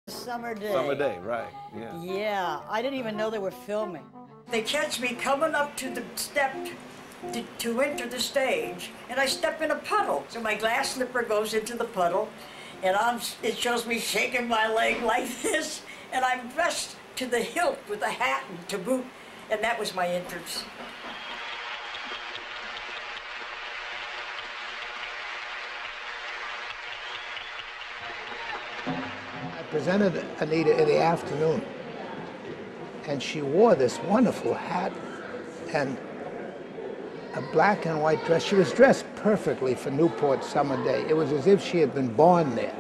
Summer day. Summer day, right, yeah. Yeah, I didn't even know they were filming. They catch me coming up to the step to enter the stage, and I step in a puddle. So my glass slipper goes into the puddle, and it shows me shaking my leg like this, and I'm dressed to the hilt with a hat and to boot, and that was my entrance. I presented Anita in the afternoon, and she wore this wonderful hat and a black and white dress. She was dressed perfectly for Newport summer day. It was as if she had been born there.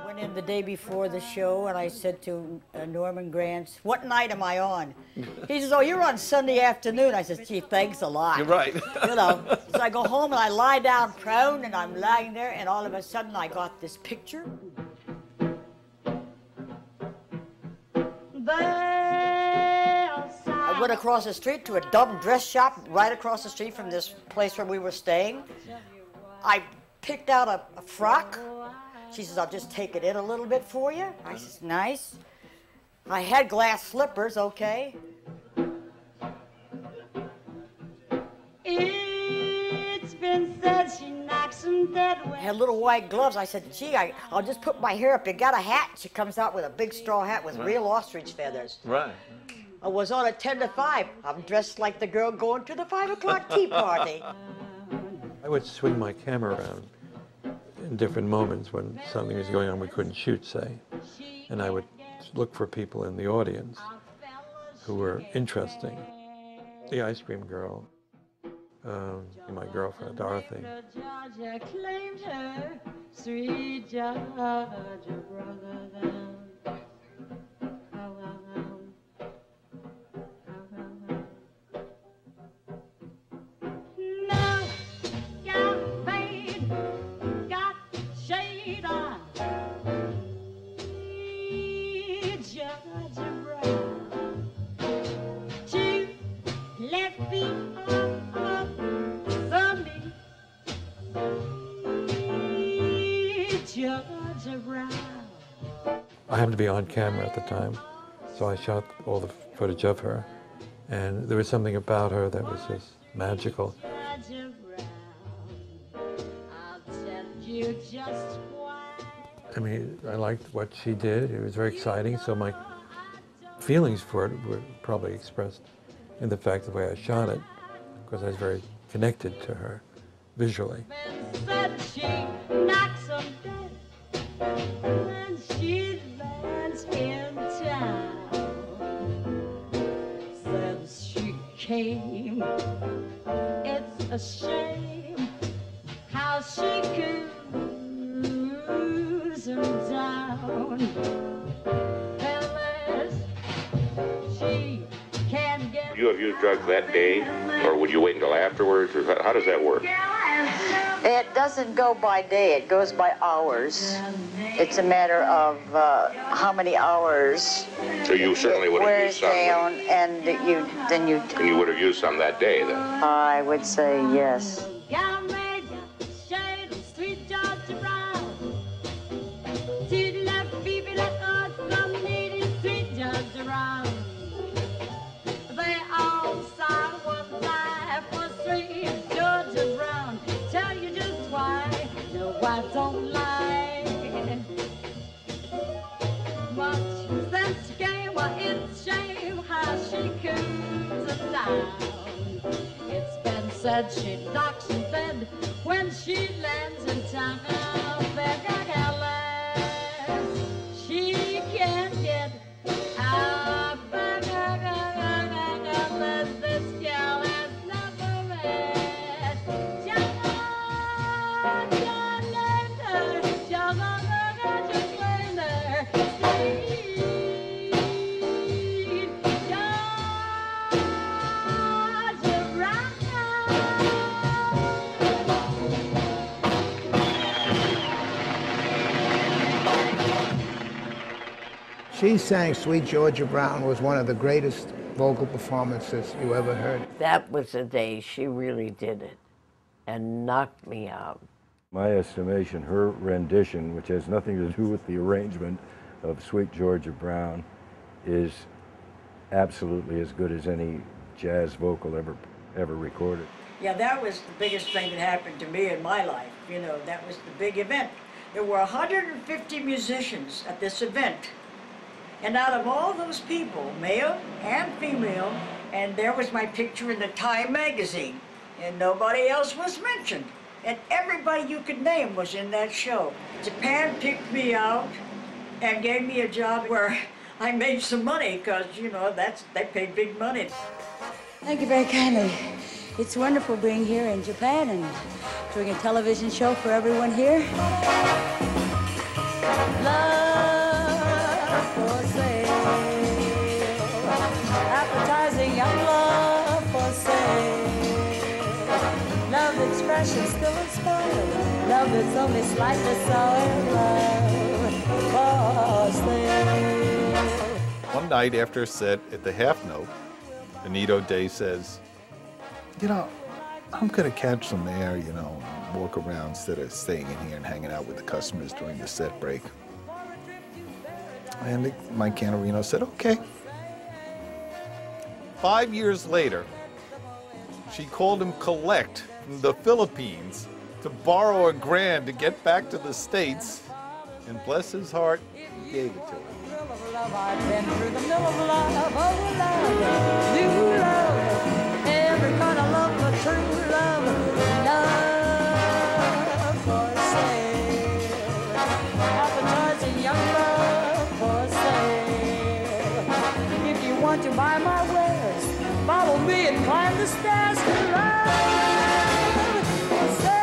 Went in the day before the show, and I said to Norman Granz, "What night am I on?" He says, "Oh, you're on Sunday afternoon." I said, "Gee, thanks a lot." You're right. You know. So I go home and I lie down prone, and I'm lying there, and all of a sudden I got this picture. I went across the street to a dumb dress shop right across the street from this place where we were staying. I picked out a frock. She says, "I'll just take it in a little bit for you." I says, "Nice." I had glass slippers, okay. It's been said she knocks them dead. I had little white gloves. I said, "Gee, I'll just put my hair up. You got a hat?" She comes out with a big straw hat with real ostrich feathers. Right. I was on at 10 to 5. I'm dressed like the girl going to the 5 o'clock tea party. I would swing my camera around in different moments when something was going on we couldn't shoot, say, and I would look for people in the audience who were interesting. The ice cream girl, my girlfriend Dorothy. Claimed her, sweet Georgia brother. I happened to be on camera at the time, so I shot all the footage of her, and there was something about her that was just magical. I mean, I liked what she did. It was very exciting, so my feelings for it were probably expressed in the fact of the way I shot it, because I was very connected to her visually. Came. It's a shame how she could lose him down. Unless she can get. Would you have used drugs that day, or would you wait until afterwards, or how does that work? It doesn't go by day, it goes by hours. It's a matter of how many hours. So you certainly would have used some. Down, and then you. And you would have used some that day, then? I would say yes. I don't like much sense game. Well, it's a shame how she cools it down. It's been said she knocks in bed when she lands in town. She can't get out. This gal has never met. She sang Sweet Georgia Brown was one of the greatest vocal performances you ever heard. That was the day she really did it. and knocked me out. My estimation, her rendition, which has nothing to do with the arrangement of Sweet Georgia Brown, is absolutely as good as any jazz vocal ever recorded. Yeah, that was the biggest thing that happened to me in my life. You know, that was the big event. There were 150 musicians at this event. And out of all those people, male and female, and there was my picture in the Time magazine, and nobody else was mentioned. And everybody you could name was in that show. Japan picked me out and gave me a job where I made some money, because, you know, they paid big money. Thank you very kindly. It's wonderful being here in Japan and doing a television show for everyone here. Love for sale, appetizing young love for sale. Love that's fresh and still unspoiled, love that's only slightly soiled, love for sale. One night after a set at the Half Note, Anita O says, "You know, I'm gonna catch some air, you know, and walk around instead of staying in here and hanging out with the customers during the set break." And Mike Canarino said, "Okay." 5 years later, she called him collect from the Philippines to borrow $1,000 to get back to the States, and bless his heart, he gave it to her. I've been through the middle of love, oh love, new love, every kind of love but true love, love for sale, appetizing young love for sale. If you want to buy my wares, follow me and climb the stairs to love for sale.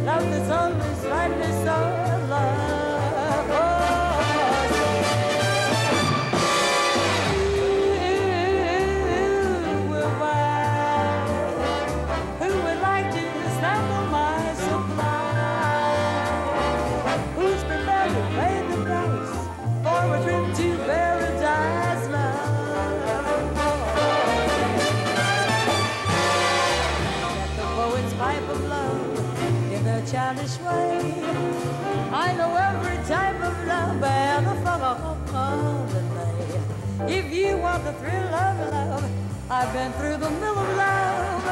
Love that's only slightly so love for sale. Who would like to sample my supply? Who's prepared to pay the price for a trip to paradise? Love let the poet's pipe of love in a childish way. I know every type of love and the fun of the day. If you want the thrill of love, I've been through the mill of love.